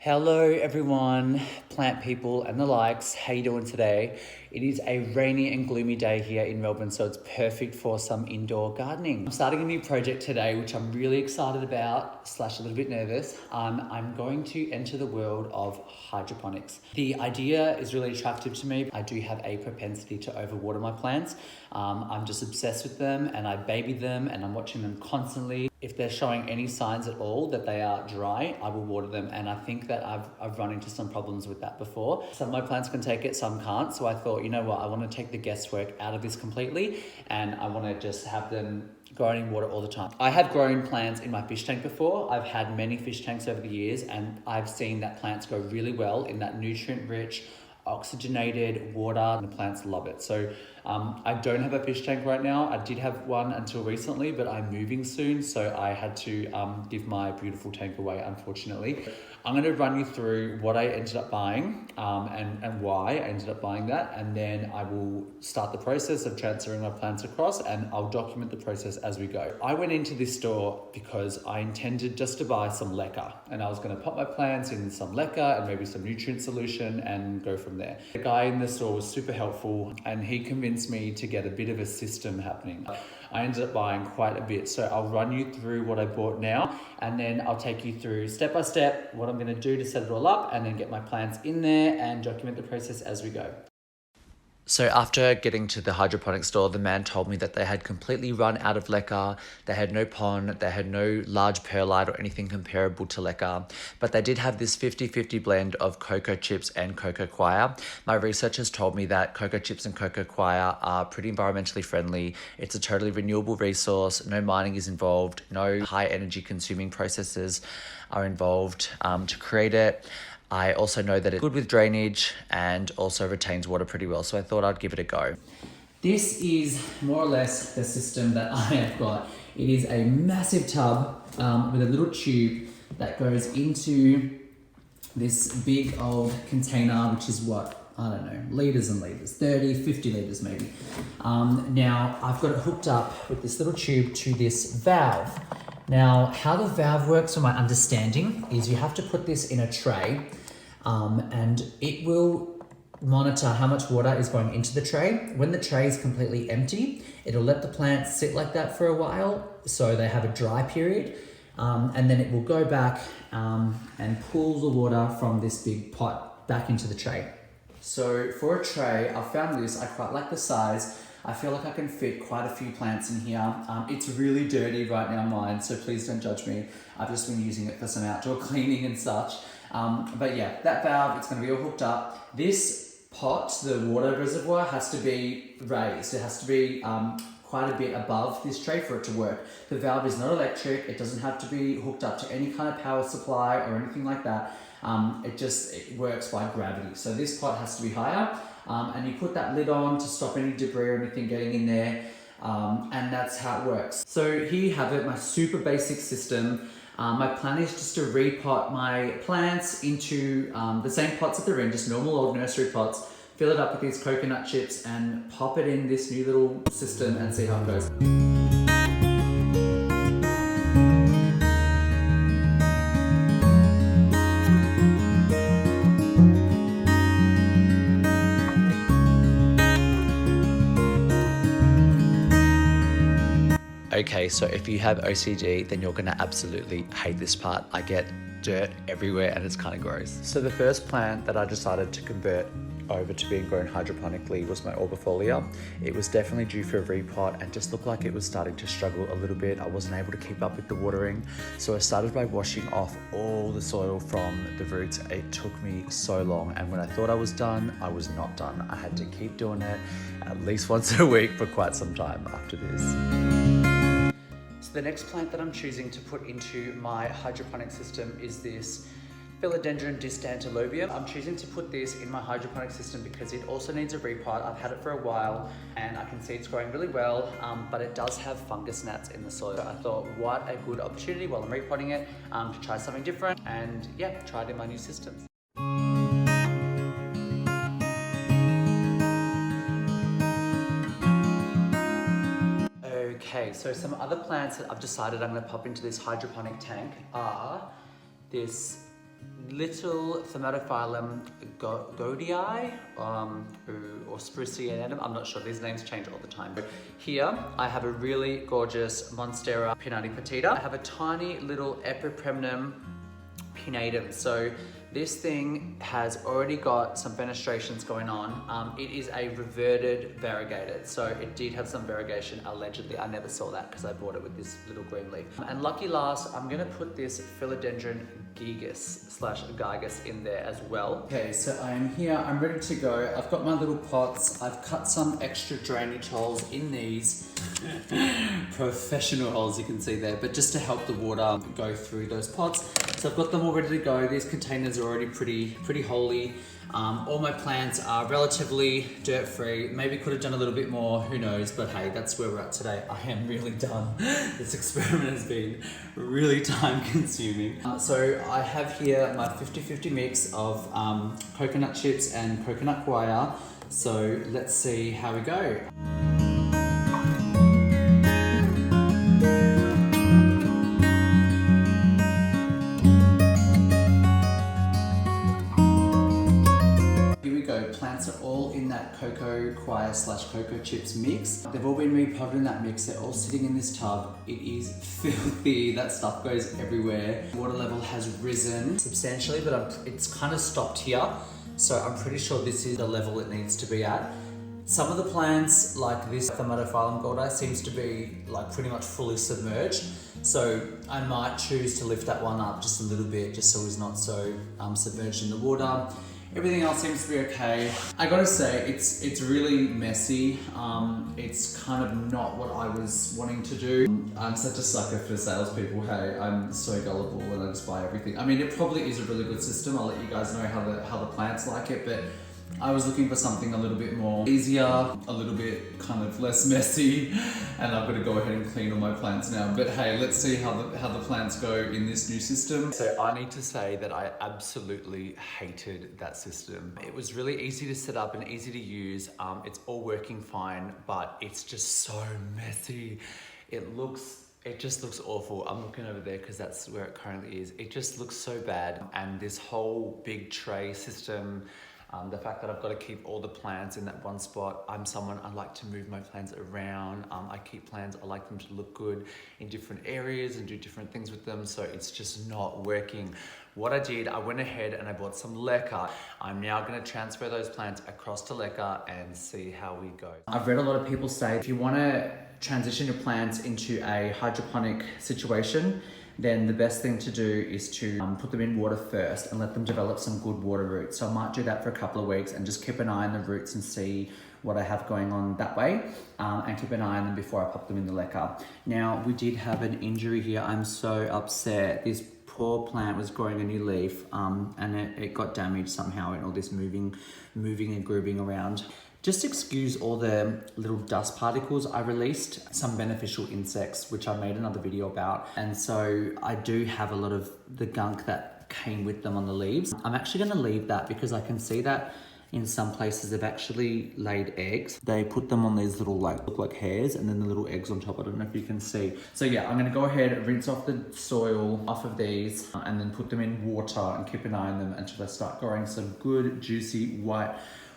Hello everyone, plant people and the likes. How you doing today? It is a rainy and gloomy day here in Melbourne, so it's perfect for some indoor gardening. I'm starting a new project today, which I'm really excited about, / a little bit nervous. I'm going to enter the world of hydroponics. The idea is really attractive to me. I do have a propensity to overwater my plants. I'm just obsessed with them and I baby them and I'm watching them constantly. If they're showing any signs at all that they are dry, I will water them. And I think that I've run into some problems with that before. Some of my plants can take it, some can't. So I thought, you know what, I want to take the guesswork out of this completely. And I want to just have them growing in water all the time. I have grown plants in my fish tank before. I've had many fish tanks over the years and I've seen that plants grow really well in that nutrient rich, oxygenated water and the plants love it. So I don't have a fish tank right now. I did have one until recently, but I'm moving soon, so I had to give my beautiful tank away, unfortunately. I'm going to run you through what I ended up buying and why I ended up buying that, and then I will start the process of transferring my plants across and I'll document the process as we go. I went into this store because I intended just to buy some Leca, and I was going to pop my plants in some Leca and maybe some nutrient solution and go from there. The guy in the store was super helpful and he convinced me to get a bit of a system happening. I ended up buying quite a bit, so I'll run you through what I bought now and then I'll take you through step by step what I'm going to do to set it all up and then get my plants in there and document the process as we go. So after getting to the hydroponic store, the man told me that they had completely run out of Leca. They had no pond, they had no large perlite or anything comparable to Leca, but they did have this 50-50 blend of cocoa chips and cocoa coir. My research has told me that cocoa chips and cocoa coir are pretty environmentally friendly. It's a totally renewable resource, no mining is involved, no high energy consuming processes are involved to create it. I also know that it's good with drainage and also retains water pretty well, so I thought I'd give it a go. This is more or less the system that I have got. It is a massive tub with a little tube that goes into this big old container, which is what, I don't know, litres and litres, 30, 50 litres maybe. Now, I've got it hooked up with this little tube to this valve. Now, how the valve works, from my understanding, is you have to put this in a tray and it will monitor how much water is going into the tray. When the tray is completely empty, it'll let the plants sit like that for a while so they have a dry period, and then it will go back and pull the water from this big pot back into the tray. So for a tray, I found this, I quite like the size. I feel like I can fit quite a few plants in here. It's really dirty right now, mine, so please don't judge me. I've just been using it for some outdoor cleaning and such. But yeah, that valve, it's gonna be all hooked up. This pot, the water reservoir, has to be raised. It has to be quite a bit above this tray for it to work. The valve is not electric. It doesn't have to be hooked up to any kind of power supply or anything like that. It works by gravity. So this pot has to be higher. And you put that lid on to stop any debris or anything getting in there, and that's how it works. So here you have it, my super basic system. My plan is just to repot my plants into the same pots that they're in, just normal old nursery pots, fill it up with these coconut chips and pop it in this new little system and see how it goes. Okay, so if you have OCD, then you're gonna absolutely hate this part. I get dirt everywhere and it's kind of gross. So the first plant that I decided to convert over to being grown hydroponically was my Orbifolia. It was definitely due for a repot and just looked like it was starting to struggle a little bit. I wasn't able to keep up with the watering. So I started by washing off all the soil from the roots. It took me so long, and when I thought I was done, I was not done. I had to keep doing it at least once a week for quite some time after this. So the next plant that I'm choosing to put into my hydroponic system is this Philodendron distantalobium. I'm choosing to put this in my hydroponic system because it also needs a repot. I've had it for a while and I can see it's growing really well, but it does have fungus gnats in the soil. I thought, what a good opportunity while I'm repotting it to try something different and yeah, try it in my new systems. Okay, so some other plants that I've decided I'm going to pop into this hydroponic tank are this little Thermatophyllum godii or Sprucianum. I'm not sure, these names change all the time. But here I have a really gorgeous Monstera pinnatifida. I have a tiny little Epipremnum pinnatum. So this thing has already got some fenestrations going on. It is a reverted variegated, so it did have some variegation allegedly. I never saw that because I bought it with this little green leaf. And lucky last, I'm gonna put this Philodendron gigas in there as well. Okay, so I am here, I'm ready to go. I've got my little pots. I've cut some extra drainage holes in these. Professional holes, you can see there, but just to help the water go through those pots. So I've got them all ready to go. These containers are already pretty holy. All my plants are relatively dirt-free. Maybe could have done a little bit more, who knows, but hey, that's where we're at today. I am really done. This experiment has been really time-consuming. So I have here my 50-50 mix of coconut chips and coconut coir. So let's see how we go. Plants are all in that cocoa coir / cocoa chips mix. They've all been repotted in that mix. They're all sitting in this tub. It is filthy. That stuff goes everywhere. Water level has risen substantially, but it's kind of stopped here. So I'm pretty sure this is the level it needs to be at. Some of the plants, like this Thermatophyllum gaudi, seems to be like pretty much fully submerged. So I might choose to lift that one up just a little bit, just so it's not so submerged in the water. Everything else seems to be okay. I gotta say, it's really messy. It's kind of not what I was wanting to do. I'm such a sucker for salespeople. Hey, I'm so gullible when I just buy everything. I mean, it probably is a really good system. I'll let you guys know how the plants like it, but I was looking for something a little bit more easier, a little bit kind of less messy, and I've got to go ahead and clean all my plants now. But hey, let's see how the plants go in this new system. So I need to say that I absolutely hated that system. It was really easy to set up and easy to use. It's all working fine, but it's just so messy. It just looks awful. I'm looking over there because that's where it currently is. It just looks so bad. And this whole big tray system, the fact that I've got to keep all the plants in that one spot. I like to move my plants around. I keep plants, I like them to look good in different areas and do different things with them. So it's just not working. What I did, I went ahead and I bought some Leca. I'm now going to transfer those plants across to Leca and see how we go. I've read a lot of people say if you want to transition your plants into a hydroponic situation, then the best thing to do is to put them in water first and let them develop some good water roots. So I might do that for a couple of weeks and just keep an eye on the roots and see what I have going on that way, and keep an eye on them before I pop them in the Leca. Now, we did have an injury here. I'm so upset. This poor plant was growing a new leaf, and it got damaged somehow in all this moving and grooving around. Just excuse all the little dust particles. I released some beneficial insects, which I made another video about. And so I do have a lot of the gunk that came with them on the leaves. I'm actually gonna leave that because I can see that in some places they've actually laid eggs. They put them on these little look like hairs and then the little eggs on top. I don't know if you can see. So yeah, I'm gonna go ahead and rinse off the soil off of these and then put them in water and keep an eye on them until they start growing some good, juicy, white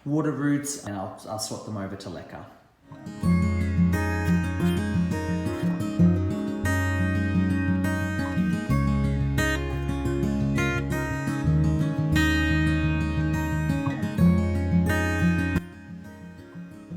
water roots, and I'll swap them over to Leca.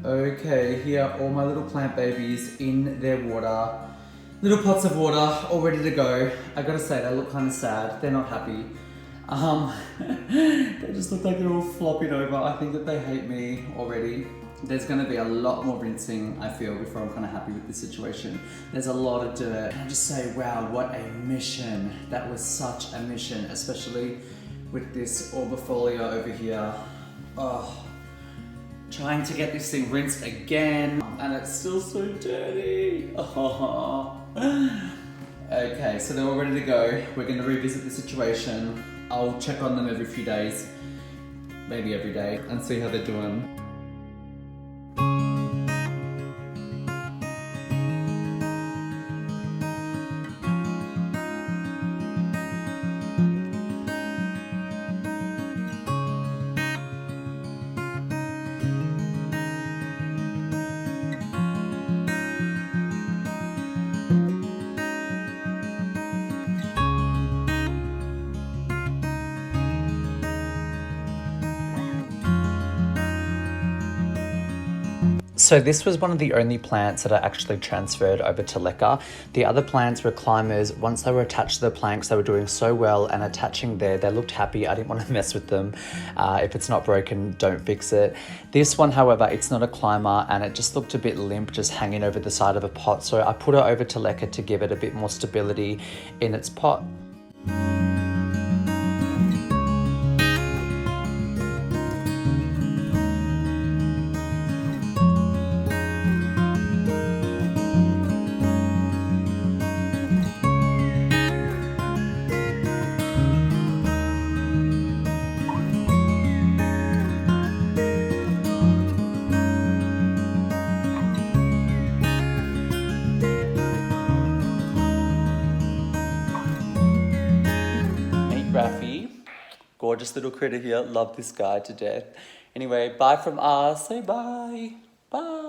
Okay, here all my little plant babies in their water. Little pots of water, all ready to go. I gotta say, they look kind of sad. They're not happy. They just look like they're all flopping over. I think that they hate me already. There's gonna be a lot more rinsing, I feel, before I'm kind of happy with the situation. There's a lot of dirt. And I just say, wow, what a mission. That was such a mission, especially with this arborfolia over here. Oh, trying to get this thing rinsed again, and it's still so dirty. Oh. Okay, so they're all ready to go. We're gonna revisit the situation. I'll check on them every few days, maybe every day, and see how they're doing. So this was one of the only plants that I actually transferred over to Leca. The other plants were climbers. Once they were attached to the planks, they were doing so well, and attaching there, they looked happy. I didn't want to mess with them. If it's not broken, don't fix it. This one, however, it's not a climber, and it just looked a bit limp, just hanging over the side of a pot. So I put it over to Leca to give it a bit more stability in its pot. Raffy, gorgeous little critter here. Love this guy to death. Anyway, bye from us. Say bye. Bye.